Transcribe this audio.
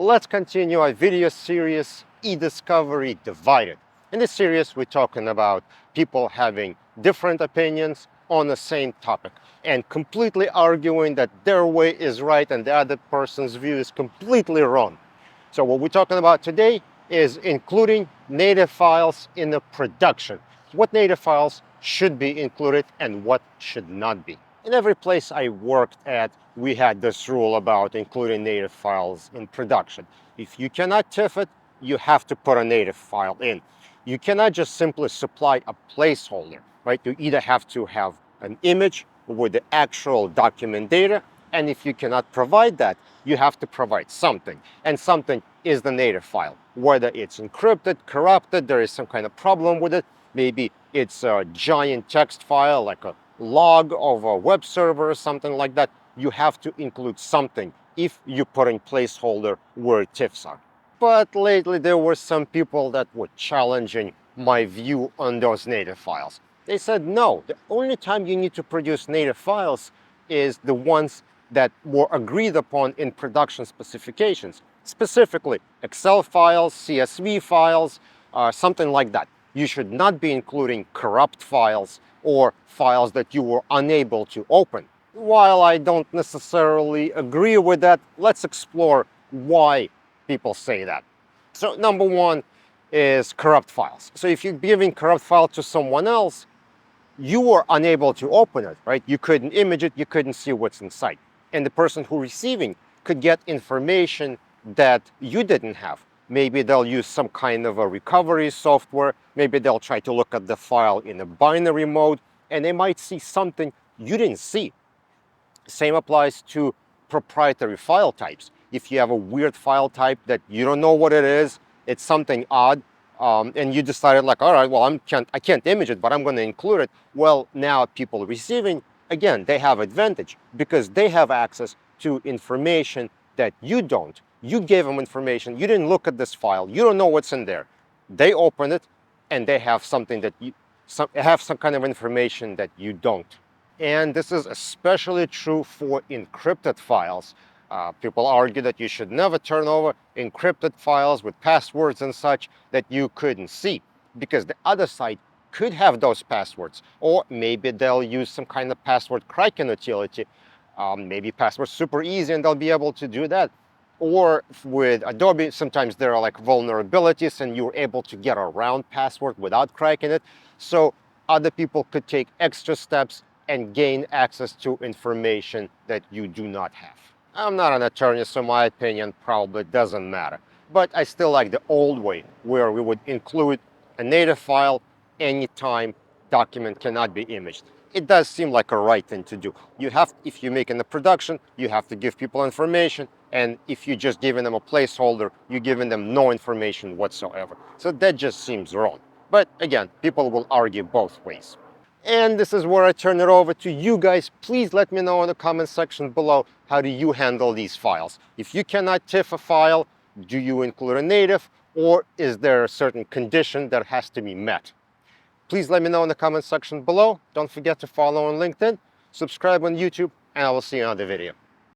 let's continue our video series, E-Discovery Divided. In this series, we're talking about people having different opinions on the same topic and completely arguing that their way is right and the other person's view is completely wrong. So what we're talking about today is including native files in the production. What native files should be included and what should not be. In every place I worked at, we had this rule about including native files in production. If you cannot TIFF it, you have to put a native file in. You cannot just simply supply a placeholder, right? You either have to have an image with the actual document data, and if you cannot provide that, you have to provide something. And something is the native file. Whether it's encrypted, corrupted, there is some kind of problem with it. Maybe it's a giant text file like a log of a web server or something like that. You have to include something if you're putting placeholder where TIFFs are. But lately there were some people that were challenging my view on those native files. They said, no, the only time you need to produce native files is the ones that were agreed upon in production specifications. Specifically, Excel files, CSV files, something like that. You should not be including corrupt files or files that you were unable to open. While I don't necessarily agree with that, let's explore why people say that. So number one is corrupt files. So if you're giving corrupt file to someone else, you were unable to open it, right? You couldn't image it, you couldn't see what's inside. And the person who receiving could get information that you didn't have. Maybe they'll use some kind of a recovery software. Maybe they'll try to look at the file in a binary mode, and they might see something you didn't see. Same applies to proprietary file types. If you have a weird file type that you don't know what it is, it's something odd, and you decided like, all right, well, I can't image it, but I'm going to include it. Well, now people receiving, again, they have advantage because they have access to information that you don't. You gave them information, you didn't look at this file, you don't know what's in there. They open it and they have something that have some kind of information that you don't. And this is especially true for encrypted files. People argue that you should never turn over encrypted files with passwords and such that you couldn't see because the other side could have those passwords, or maybe they'll use some kind of password cracking utility. Maybe passwords super easy and they'll be able to do that. Or with Adobe, sometimes there are like vulnerabilities and you're able to get around password without cracking it. So other people could take extra steps and gain access to information that you do not have. I'm not an attorney, so my opinion probably doesn't matter. But I still like the old way where we would include a native file anytime document cannot be imaged. It does seem like a right thing to do. If you're making a production, you have to give people information. And if you're just giving them a placeholder, you're giving them no information whatsoever. So that just seems wrong. But again, people will argue both ways. And this is where I turn it over to you guys. Please let me know in the comment section below, how do you handle these files? If you cannot TIFF a file, do you include a native, or is there a certain condition that has to be met? Please let me know in the comment section below. Don't forget to follow on LinkedIn, subscribe on YouTube, and I will see you in another video.